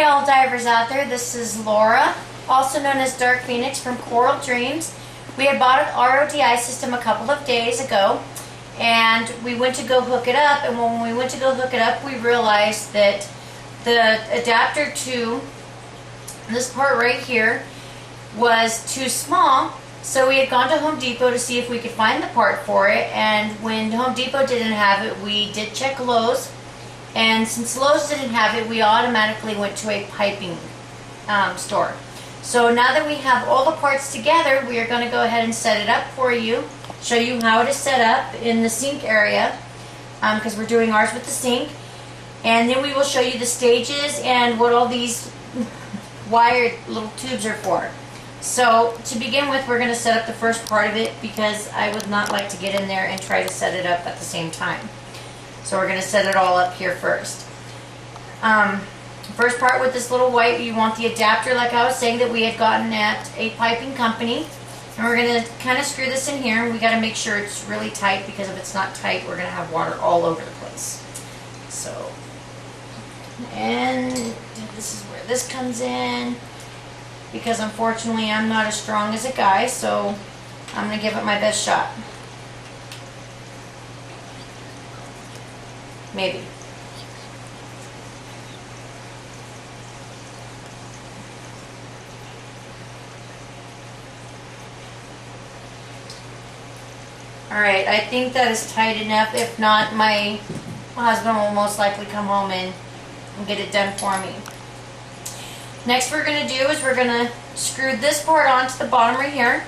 Hey all divers out there, this is Laura, also known as Dark Phoenix from Coral Dreams. We had bought an RODI system a couple of days ago and we went to go hook it up, and when we went to go hook it up we realized that the adapter to this part right here was too small. So we had gone to Home Depot to see if we could find the part for it, and when Home Depot didn't have it we did check Lowe's. And since Lowe's didn't have it, we automatically went to a piping store. So now that we have all the parts together, we are going to go ahead and set it up for you, show you how it is set up in the sink area, because we're doing ours with the sink. And then we will show you the stages and what all these wired little tubes are for. So to begin with, we're going to set up the first part of it because I would not like to get in there and try to set it up at the same time. So we're going to set it all up here first. First part with this little white, you want the adapter like I was saying that we had gotten at a piping company. And we're going to kind of screw this in here. We got to make sure it's really tight, because if it's not tight we're going to have water all over the place. So, and this is where this comes in, because unfortunately I'm not as strong as a guy, so I'm going to give it my best shot. Maybe. Alright, I think that is tight enough. If not, my husband will most likely come home and get it done for me. Next we're going to do is we're going to screw this part onto the bottom right here.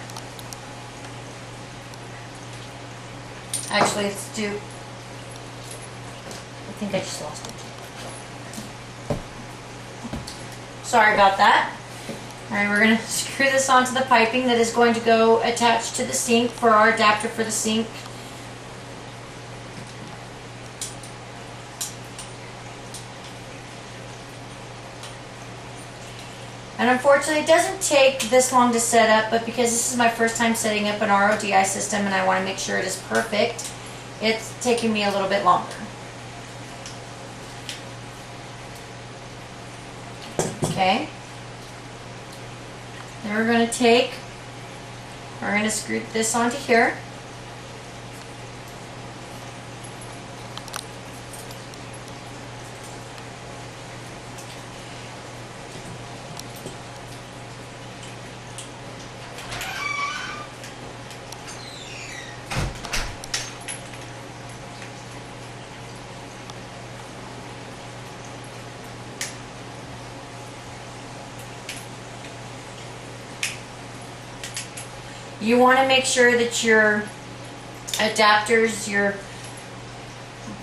Actually, let's do... I think I just lost it. Sorry about that. Alright, we're going to screw this onto the piping that is going to go attached to the sink for our adapter for the sink. And unfortunately it doesn't take this long to set up, but because this is my first time setting up an RODI system and I want to make sure it is perfect, it's taking me a little bit longer. Okay. Then we're going to screw this onto here. You want to make sure that your adapters, your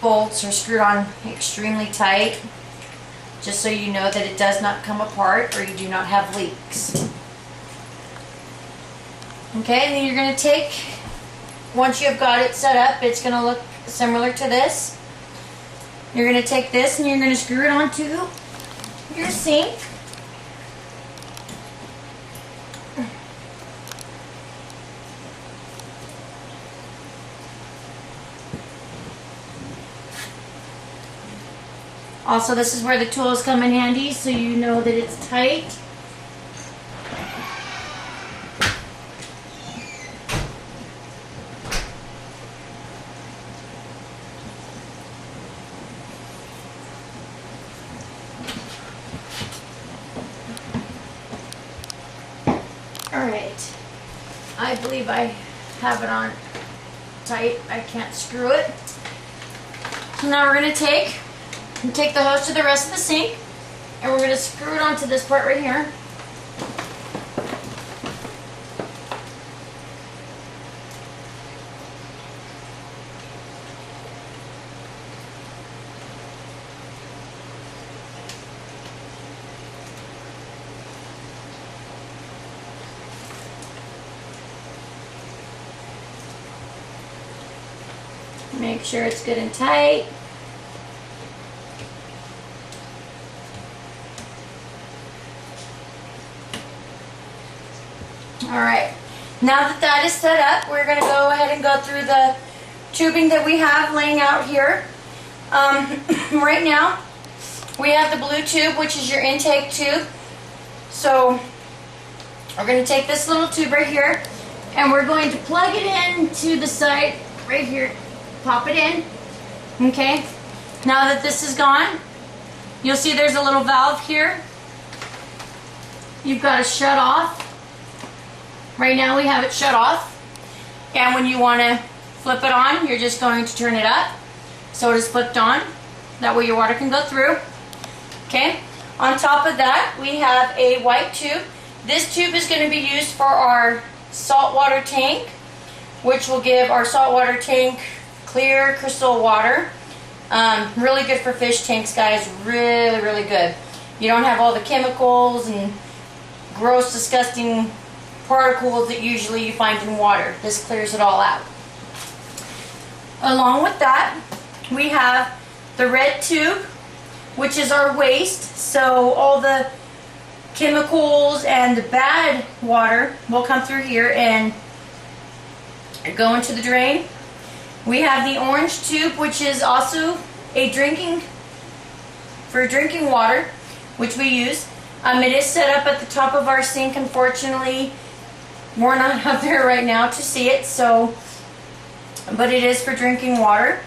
bolts are screwed on extremely tight, just so you know that it does not come apart or you do not have leaks. Okay, and then you're going to take, once you've got it set up, it's going to look similar to this. You're going to take this and you're going to screw it onto your sink. Also, this is where the tools come in handy, so you know that it's tight. Alright, I believe I have it on tight. I can't screw it. So now we're going to take the hose to the rest of the sink, and we're going to screw it onto this part right here. Make sure it's good and tight. Alright, now that that is set up, we're going to go ahead and go through the tubing that we have laying out here. Right now, We have the blue tube, which is your intake tube. So we're going to take this little tube right here, and we're going to plug it into the side right here. Pop it in. Okay. Now that this is gone, you'll see there's a little valve here. You've got to shut off. Right now we have it shut off. And when you want to flip it on, you're just going to turn it up so it is flipped on. That way your water can go through. Okay. On top of that, we have a white tube. This tube is going to be used for our saltwater tank, which will give our saltwater tank clear crystal water. Really good for fish tanks, guys. Really, really good. You don't have all the chemicals and gross, disgusting particles that usually you find in water. This clears it all out. Along with that, we have the red tube, which is our waste. So all the chemicals and the bad water will come through here and go into the drain. We have the orange tube, which is also for drinking water, which we use. It is set up at the top of our sink. Unfortunately, we're not up there right now to see it, but it is for drinking water.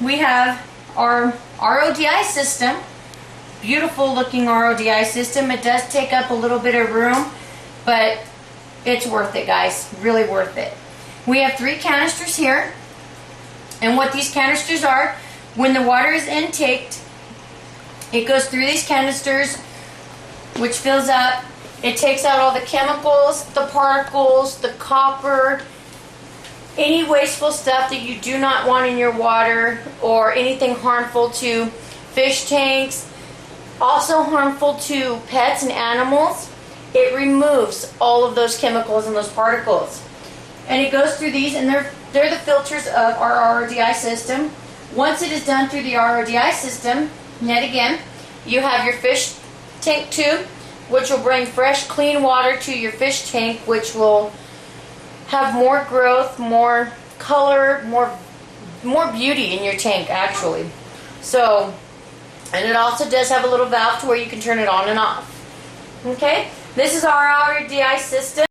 We have our RODI system. Beautiful looking RODI system. It does take up a little bit of room, but it's worth it, guys. Really worth it. We have 3 canisters here, and what these canisters are, when the water is intaked, it goes through these canisters, which fills up. It takes out all the chemicals, the particles, the copper, any wasteful stuff that you do not want in your water, or anything harmful to fish tanks, also harmful to pets and animals. It removes all of those chemicals and those particles. And it goes through these, and they're the filters of our RODI system. Once it is done through the RODI system, yet again, you have your fish tank tube, which will bring fresh, clean water to your fish tank, which will have more growth, more color, more beauty in your tank, actually. So, and it also does have a little valve to where you can turn it on and off. Okay, this is our RODI system.